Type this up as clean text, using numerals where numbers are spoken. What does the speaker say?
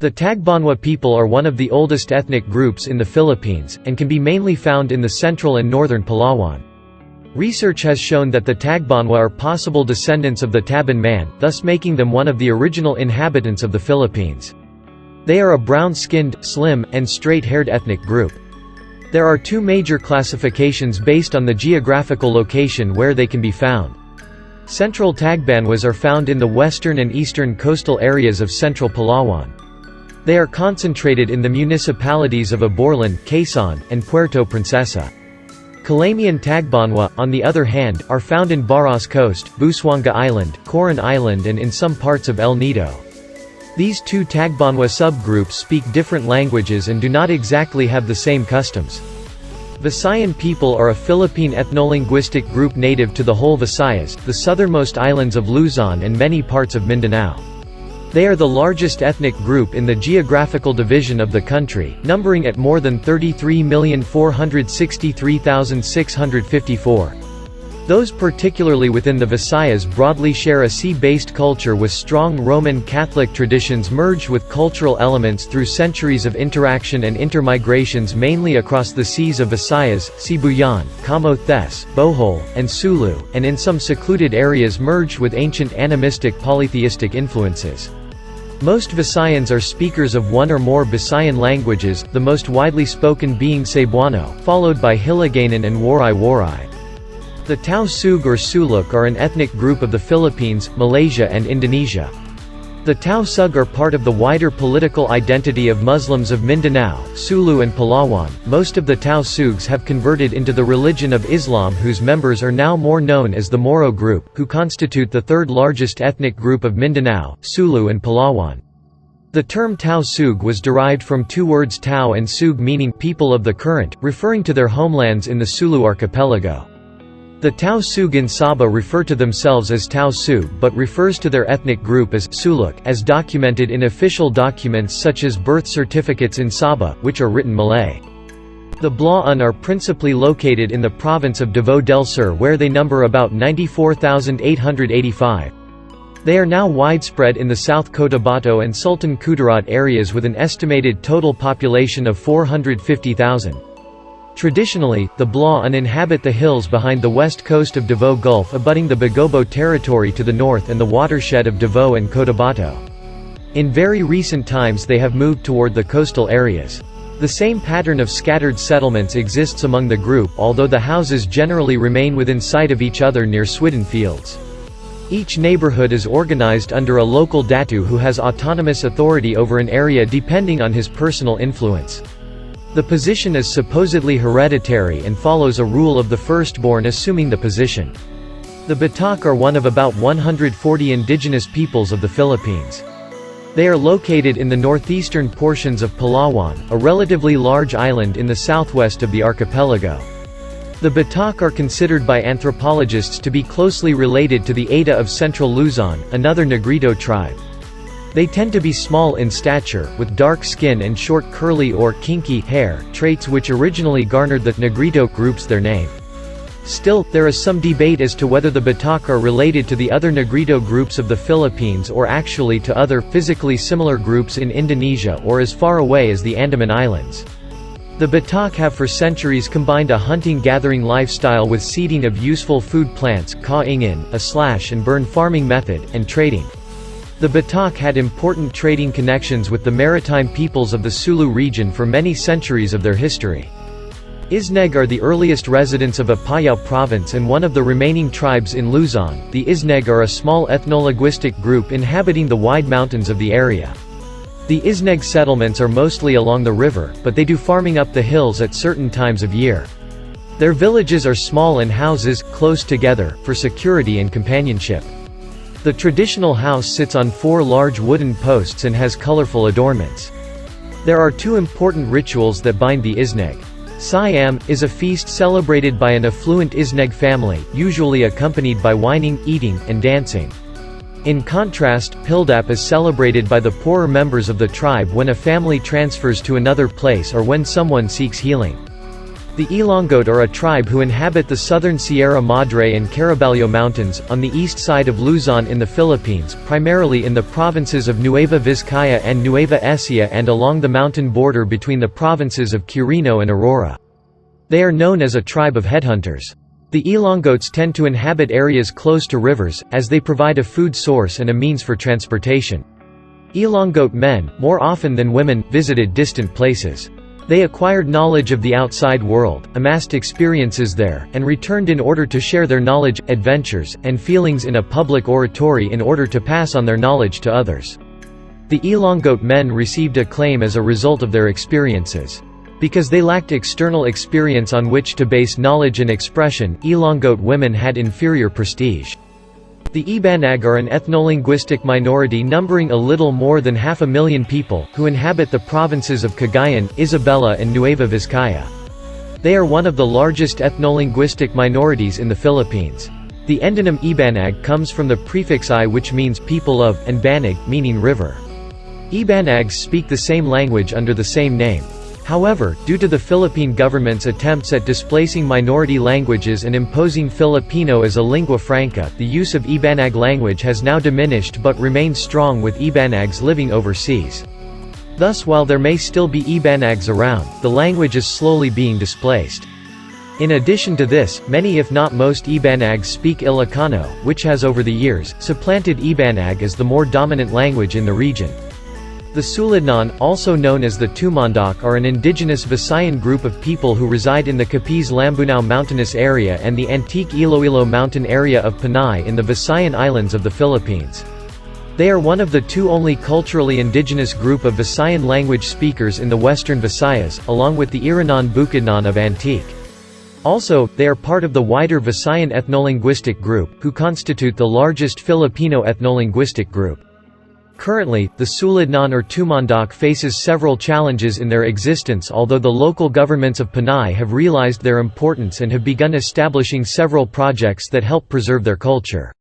The TAGBANWA people are one of the oldest ethnic groups in the Philippines, and can be mainly found in the central and northern Palawan. Research has shown that the TAGBANWA are possible descendants of the Taban man, thus making them one of the original inhabitants of the Philippines. They are a brown-skinned, slim, and straight-haired ethnic group. There are two major classifications based on the geographical location where they can be found. Central TAGBANWAs are found in the western and eastern coastal areas of central Palawan. They are concentrated in the municipalities of Aborlan, Quezon, and Puerto Princesa. Calamian TAGBANWA, on the other hand, are found in Baras Coast, Busuanga Island, Coron Island and in some parts of El Nido. These two TAGBANWA subgroups speak different languages and do not exactly have the same customs. Visayan people are a Philippine ethnolinguistic group native to the whole Visayas, the southernmost islands of Luzon and many parts of Mindanao. They are the largest ethnic group in the geographical division of the country, numbering at more than 33,463,654. Those particularly within the Visayas broadly share a sea-based culture with strong Roman Catholic traditions merged with cultural elements through centuries of interaction and intermigrations mainly across the seas of Visayas, Sibuyan, Camotes, Bohol, and Sulu, and in some secluded areas merged with ancient animistic polytheistic influences. Most Visayans are speakers of one or more Visayan languages, the most widely spoken being Cebuano, followed by Hiligaynon and Waray-Waray. The TAUSUG or SULUK are an ethnic group of the Philippines, Malaysia and Indonesia. The TAUSUG are part of the wider political identity of Muslims of Mindanao, Sulu and Palawan. Most of the TAUSUGs have converted into the religion of Islam, whose members are now more known as the Moro group, who constitute the third largest ethnic group of Mindanao, Sulu and Palawan. The term TAUSUG was derived from two words Tau and Sug meaning people of the current, referring to their homelands in the Sulu archipelago. The TAUSUG in Sabah refer to themselves as TAUSUG but refers to their ethnic group as SULUK, as documented in official documents such as birth certificates in Sabah, which are written Malay. The BLAAN are principally located in the province of Davao del Sur where they number about 94,885. They are now widespread in the South Cotabato and Sultan Kudarat areas with an estimated total population of 450,000. Traditionally, the BLAAN inhabit the hills behind the west coast of Davao Gulf abutting the Bagobo territory to the north and the watershed of Davao and Cotabato. In very recent times they have moved toward the coastal areas. The same pattern of scattered settlements exists among the group, although the houses generally remain within sight of each other near swidden fields. Each neighborhood is organized under a local datu who has autonomous authority over an area depending on his personal influence. The position is supposedly hereditary and follows a rule of the firstborn assuming the position. The BATAK are one of about 140 indigenous peoples of the Philippines. They are located in the northeastern portions of Palawan, a relatively large island in the southwest of the archipelago. The BATAK are considered by anthropologists to be closely related to the Ada of central Luzon, another Negrito tribe. They tend to be small in stature, with dark skin and short curly or kinky hair, traits which originally garnered the Negrito groups their name. Still, there is some debate as to whether the BATAK are related to the other Negrito groups of the Philippines or actually to other, physically similar groups in Indonesia or as far away as the Andaman Islands. The BATAK have for centuries combined a hunting-gathering lifestyle with seeding of useful food plants, ka-ingin, a slash-and-burn farming method, and trading. The BATAK had important trading connections with the maritime peoples of the Sulu region for many centuries of their history. ISNEG are the earliest residents of Apayao province and one of the remaining tribes in Luzon. The ISNEG are a small ethnolinguistic group inhabiting the wide mountains of the area. The ISNEG settlements are mostly along the river, but they do farming up the hills at certain times of year. Their villages are small and houses, close together, for security and companionship. The traditional house sits on 4 large wooden posts and has colorful adornments. There are 2 important rituals that bind the ISNEG. Siam is a feast celebrated by an affluent ISNEG family, usually accompanied by whining, eating, and dancing. In contrast, Pildap is celebrated by the poorer members of the tribe when a family transfers to another place or when someone seeks healing. The Ilongot are a tribe who inhabit the southern Sierra Madre and Caraballo Mountains, on the east side of Luzon in the Philippines, primarily in the provinces of Nueva Vizcaya and Nueva Ecija and along the mountain border between the provinces of Quirino and Aurora. They are known as a tribe of headhunters. The Ilongots tend to inhabit areas close to rivers, as they provide a food source and a means for transportation. Ilongot men, more often than women, visited distant places. They acquired knowledge of the outside world, amassed experiences there, and returned in order to share their knowledge, adventures, and feelings in a public oratory in order to pass on their knowledge to others. The Ilongot men received acclaim as a result of their experiences. Because they lacked external experience on which to base knowledge and expression, Ilongot women had inferior prestige. The IBANAG are an ethnolinguistic minority numbering a little more than 500,000 people, who inhabit the provinces of Cagayan, Isabela and Nueva Vizcaya. They are one of the largest ethnolinguistic minorities in the Philippines. The endonym IBANAG comes from the prefix I, which means people of, and banag, meaning river. IBANAGs speak the same language under the same name. However, due to the Philippine government's attempts at displacing minority languages and imposing Filipino as a lingua franca, the use of IBANAG language has now diminished but remains strong with IBANAGs living overseas. Thus, while there may still be IBANAGs around, the language is slowly being displaced. In addition to this, many if not most IBANAGs speak Ilocano, which has over the years, supplanted IBANAG as the more dominant language in the region. The Suludnon, also known as the Tumandak, are an indigenous Visayan group of people who reside in the Capiz-Lambunao mountainous area and the antique Iloilo mountain area of Panay in the Visayan Islands of the Philippines. They are one of the two only culturally indigenous group of Visayan language speakers in the western Visayas, along with the Iranon Bukidnon of Antique. Also, they are part of the wider Visayan ethnolinguistic group, who constitute the largest Filipino ethnolinguistic group. Currently, the Suludnon or Tumandak faces several challenges in their existence, although the local governments of Panay have realized their importance and have begun establishing several projects that help preserve their culture.